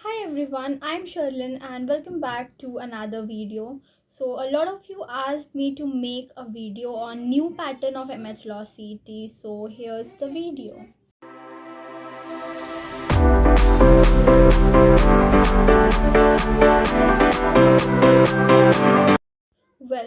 Hi everyone, I'm Sherlyn and welcome back to another video. So a lot of you asked me to make a video on new pattern of MH Law CET. So here's the video.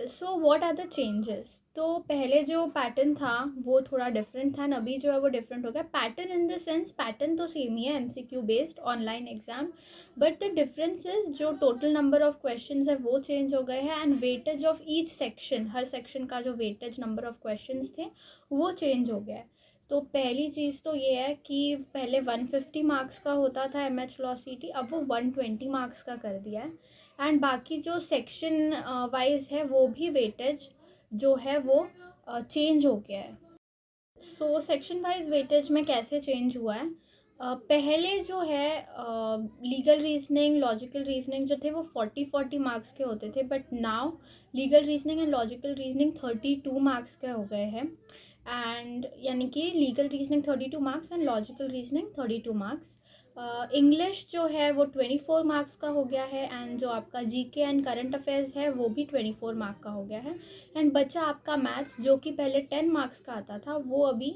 So what are the changes? तो पहले जो pattern था वो थोड़ा different था, अभी जो है वो डिफरेंट हो गया. Pattern in the sense pattern तो सेम ही है, MCQ based online exam, but the difference is जो टोटल नंबर ऑफ क्वेश्चंस है वो चेंज हो गए हैं and weightage of each section, her section का जो वेटेज नंबर ऑफ क्वेश्चंस थे वो चेंज हो गया है. तो पहली चीज़ तो ये है कि पहले 150 मार्क्स का होता था M H law C T, अब वो 120 मार्क्स का कर दिया है. एंड बाकी जो सेक्शन वाइज है वो भी वेटेज जो है वो चेंज हो गया है. सो सेक्शन वाइज वेटेज में कैसे चेंज हुआ है? पहले जो है लीगल रीजनिंग, लॉजिकल रीजनिंग जो थे वो 40 मार्क्स के होते थे, but now legal reasoning and logical reasoning 32 marks के हो गए हैं. एंड यानी कि legal reasoning 32 marks and logical reasoning 32 marks. English जो है वो 24 मार्क्स का हो गया है एंड जो आपका जीके एंड करंट अफेयर्स है वो भी 24 मार्क का हो गया है. एंड बचा आपका मैथ्स जो कि पहले 10 मार्क्स का आता था वो अभी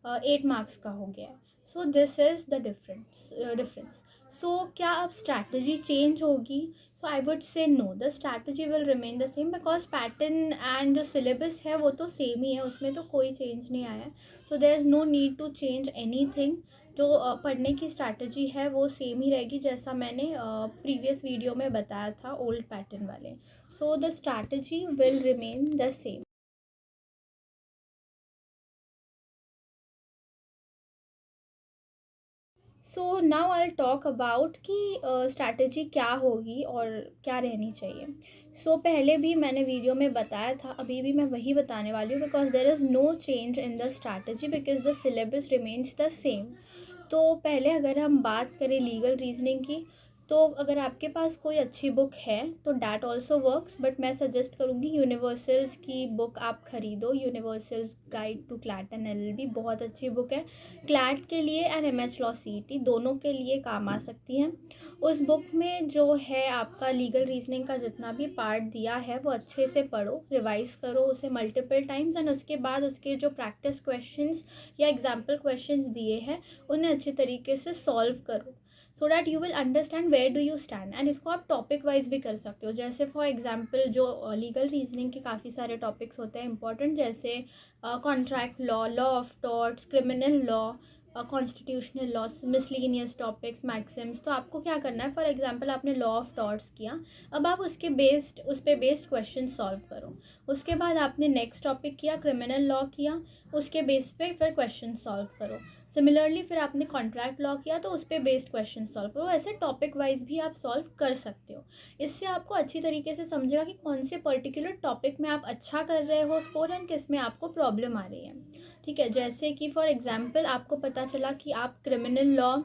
8 मार्क्स का हो गया है. So this is the difference. So क्या अब स्ट्रैटेजी चेंज होगी? So I would say no, the strategy will remain the same because pattern and जो सिलेबस है वो तो सेम ही है, उसमें तो कोई चेंज नहीं आया है. So there is no need to change anything. जो पढ़ने की स्ट्रैटेजी है वो सेम ही रहेगी जैसा मैंने प्रीवियस वीडियो में बताया था ओल्ड पैटर्न वाले. So the strategy will remain the same. So now I talk about कि स्ट्रैटेजी क्या होगी और क्या रहनी चाहिए. पहले भी मैंने वीडियो में बताया था, अभी भी मैं वही बताने वाली हूँ because there is no change in the strategy because the syllabus remains the same. तो पहले अगर हम बात करें लीगल रीजनिंग की, तो अगर आपके पास कोई अच्छी बुक है तो डैट ऑल्सो वर्क्स, बट मैं सजेस्ट करूँगी यूनिवर्सल्स की बुक आप ख़रीदो. Universal's guide to CLAT and LLB बहुत अच्छी बुक है. क्लैट के लिए and M H law C T दोनों के लिए काम आ सकती हैं. उस बुक में जो है आपका लीगल रीजनिंग का जितना भी पार्ट दिया है वो अच्छे से पढ़ो, रिवाइज करो उसे मल्टीपल टाइम्स एंड उसके बाद उसके जो प्रैक्टिस क्वेश्चंस या एग्जाम्पल क्वेश्चंस दिए हैं उन्हें अच्छे तरीके से सॉल्व करो so that you will understand where do you stand. And इसको आप टॉपिक वाइज भी कर सकते हो, जैसे फॉर एग्जाम्पल जो लीगल रीजनिंग के काफ़ी सारे टॉपिक्स होते हैं इंपॉर्टेंट, जैसे contract law, law of torts, criminal law, constitutional law, miscellaneous topics, maxims. तो आपको क्या करना है, फॉर एग्जांपल आपने लॉ ऑफ टॉर्ट्स किया, अब आप उस पे बेस्ड क्वेश्चन सॉल्व करो. उसके बाद आपने नेक्स्ट टॉपिक किया, क्रिमिनल लॉ किया, उसके बेस पे फिर क्वेश्चन सॉल्व करो. सिमिलरली फिर आपने कॉन्ट्रैक्ट लॉ किया तो उस पर बेस्ड क्वेश्चन सॉल्व करो. ऐसे टॉपिक वाइज भी आप सॉल्व कर सकते हो. इससे आपको अच्छी तरीके से समझेगा कि कौन से पर्टिकुलर टॉपिक में आप अच्छा कर रहे हो स्कोर एंड किस में आपको प्रॉब्लम आ रही है. ठीक है, जैसे कि फॉर एग्जांपल आपको पता चला कि आप criminal law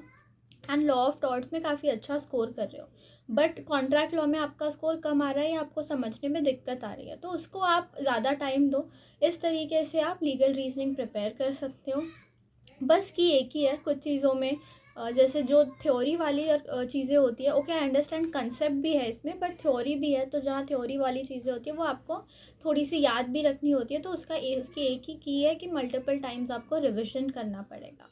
and law of torts में काफ़ी अच्छा स्कोर कर रहे हो, बट कॉन्ट्रैक्ट लॉ में आपका स्कोर कम आ रहा है या आपको समझने में दिक्कत आ रही है, तो उसको आप ज़्यादा टाइम दो. इस तरीके से आप लीगल रीजनिंग प्रिपेयर कर सकते हो. बस की एक ही है कुछ चीज़ों में, जैसे जो थ्योरी वाली चीज़ें होती है, ओके आई अंडरस्टैंड कंसेप्ट भी है इसमें बट थ्योरी भी है, तो जहाँ थ्योरी वाली चीज़ें होती है वो आपको थोड़ी सी याद भी रखनी होती है, तो उसकी एक ही की है कि मल्टीपल टाइम्स आपको रिविजन करना पड़ेगा.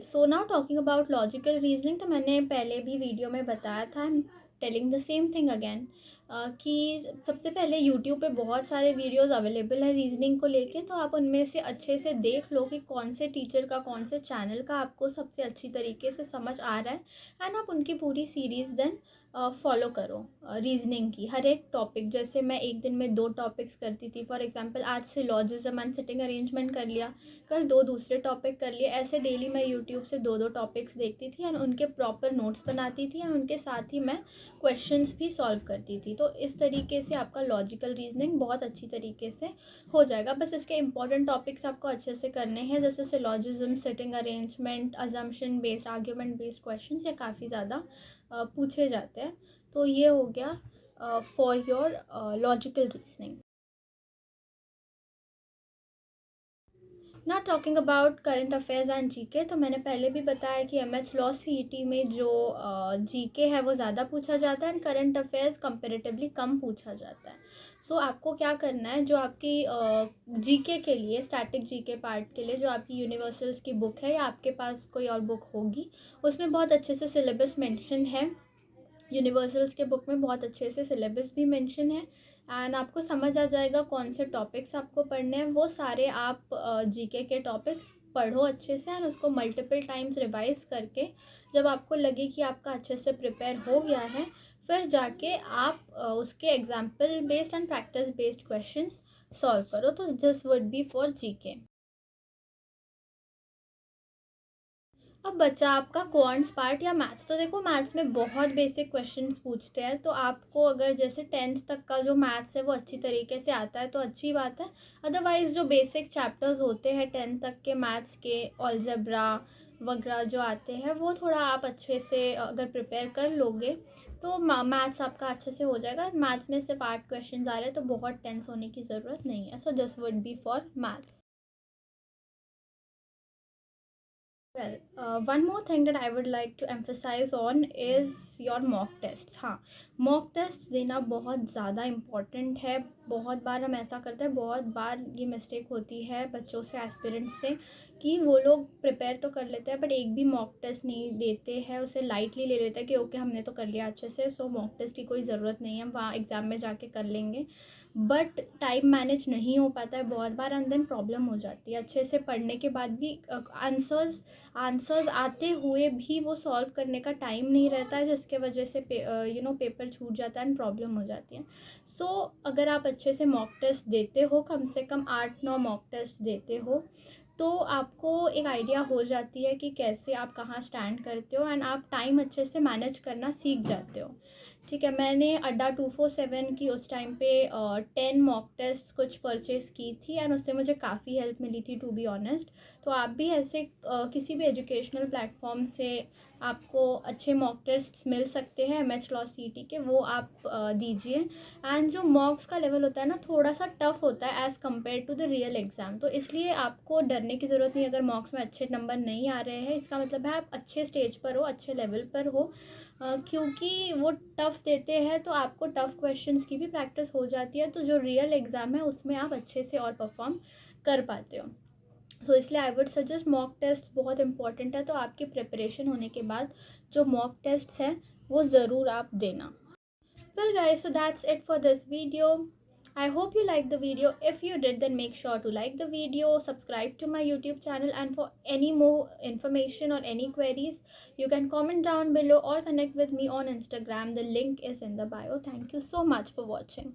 So now talking about logical reasoning, तो मैंने पहले भी वीडियो में बताया था, I am telling the same thing again, कि सबसे पहले यूट्यूब पे बहुत सारे वीडियोस अवेलेबल हैं रीजनिंग को लेके, तो आप उनमें से अच्छे से देख लो कि कौन से टीचर का, कौन से चैनल का आपको सबसे अच्छी तरीके से समझ आ रहा है एंड आप उनकी पूरी सीरीज़ देन फॉलो करो. रीजनिंग की हर एक टॉपिक, जैसे मैं एक दिन में 2 टॉपिक्स करती थी, फॉर एग्जांपल आज सिलॉजिज्म एंड सिटिंग अरेंजमेंट कर लिया, कल 2 दूसरे टॉपिक कर लिए, ऐसे डेली मैं यूट्यूब से 2 टॉपिक्स देखती थी एंड उनके प्रॉपर नोट्स बनाती थी एंड उनके साथ ही मैं क्वेश्चंस भी सॉल्व करती थी. तो इस तरीके से आपका लॉजिकल रीजनिंग बहुत अच्छी तरीके से हो जाएगा. बस इसके इंपॉर्टेंट टॉपिक्स आपको अच्छे से करने हैं, जैसे syllogism, sitting arrangement, assumption based, argument based questions ये काफ़ी ज़्यादा पूछे जाते हैं. तो ये हो गया for your logical reasoning. Not talking about current affairs and GK, तो मैंने पहले भी बताया कि एमएच लॉ सीईटी में जो जीके है वो ज़्यादा पूछा जाता है एंड करंट अफेयर्स कंपेरेटिवली कम पूछा जाता है। सो आपको क्या करना है, जो आपकी जीके के लिए, स्टैटिक जीके पार्ट के लिए जो आपकी यूनिवर्सल्स की बुक है या आपके पास कोई और बुक होगी, उसमें बहुत अच्छे से सिलेबस मेंशन है। यूनिवर्सल्स के बुक में बहुत अच्छे से सिलेबस भी मेंशन है एंड आपको समझ आ जाएगा कौन से टॉपिक्स आपको पढ़ने हैं। वो सारे आप जीके के टॉपिक्स पढ़ो अच्छे से एंड उसको मल्टीपल टाइम्स रिवाइज करके जब आपको लगे कि आपका अच्छे से प्रिपेयर हो गया है, फिर जाके आप उसके example based and practice based questions solve करो। तो this would be for GK. अब बचा आपका क्वांट्स पार्ट या मैथ्स। तो देखो मैथ्स में बहुत बेसिक क्वेश्चंस पूछते हैं, तो आपको अगर जैसे 10th तक का जो मैथ्स है वो अच्छी तरीके से आता है तो अच्छी बात है। अदरवाइज़ जो बेसिक चैप्टर्स होते हैं 10th तक के मैथ्स के, अलजेब्रा वगैरह जो आते हैं, वो थोड़ा आप अच्छे से अगर प्रिपेयर कर लोगे तो मैथ्स आपका अच्छे से हो जाएगा। मैथ्स में सिर्फ 8 क्वेश्चन आ रहे हैं तो बहुत टेंस होने की ज़रूरत नहीं है। So this would be for maths. Well, one more thing that I would like to emphasize on is your mock tests. हाँ, mock tests देना बहुत ज़्यादा इम्पॉर्टेंट है। बहुत बार हम ऐसा करते हैं, बहुत बार ये मिस्टेक होती है बच्चों से, एस्पिरेंट्स से, कि वो लोग प्रिपेयर तो कर लेते हैं बट एक भी मॉक टेस्ट नहीं देते हैं, उसे लाइटली ले लेते हैं कि ओके हमने तो कर लिया अच्छे से, सो मॉक टेस्ट की कोई ज़रूरत नहीं है, हम वहाँ एग्ज़ाम में जाके कर लेंगे। बट टाइम मैनेज नहीं हो पाता है बहुत बार एंड देन प्रॉब्लम हो जाती है। अच्छे से पढ़ने के बाद भी आंसर्स आते हुए भी वो सॉल्व करने का टाइम नहीं रहता है, जिसके वजह से पेपर छूट जाता है एंड प्रॉब्लम हो जाती है। सो अगर आप अच्छे से मॉक टेस्ट देते हो, कम से कम 8-9 मॉक टेस्ट देते हो, तो आपको एक आइडिया हो जाती है कि कैसे आप कहाँ स्टैंड करते हो एंड आप टाइम अच्छे से मैनेज करना सीख जाते हो। ठीक है, मैंने अड्डा 247 की उस टाइम पे 10 मॉक टेस्ट कुछ परचेज़ की थी एंड उससे मुझे काफ़ी हेल्प मिली थी, टू बी ऑनेस्ट। तो आप भी ऐसे किसी भी एजुकेशनल प्लेटफॉर्म से आपको अच्छे मॉक टेस्ट मिल सकते हैं एमएच लॉ सीईटी के, वो आप दीजिए। एंड जो मॉक्स का लेवल होता है ना, थोड़ा सा टफ होता है as compare to the real exam, तो इसलिए आपको डरने की ज़रूरत नहीं। अगर मॉक्स में अच्छे नंबर नहीं आ रहे हैं, इसका मतलब है आप अच्छे स्टेज पर हो, अच्छे लेवल पर हो, क्योंकि वो टफ़ देते हैं तो आपको टफ़ क्वेश्चंस की भी प्रैक्टिस हो जाती है, तो जो रियल एग्ज़ाम है उसमें आप अच्छे से और परफॉर्म कर पाते हो। सो इसलिए I would suggest, mock test बहुत इंपॉर्टेंट है, तो आपकी प्रिपरेशन होने के बाद जो मॉक टेस्ट है वो ज़रूर आप देना। Well guys, so that's it for this video. I hope you liked the video. If you did, then make sure to like the video, subscribe to my YouTube channel, and for any more information or any queries, you can comment down below or connect with me on Instagram. The link is in the bio. Thank you so much for watching.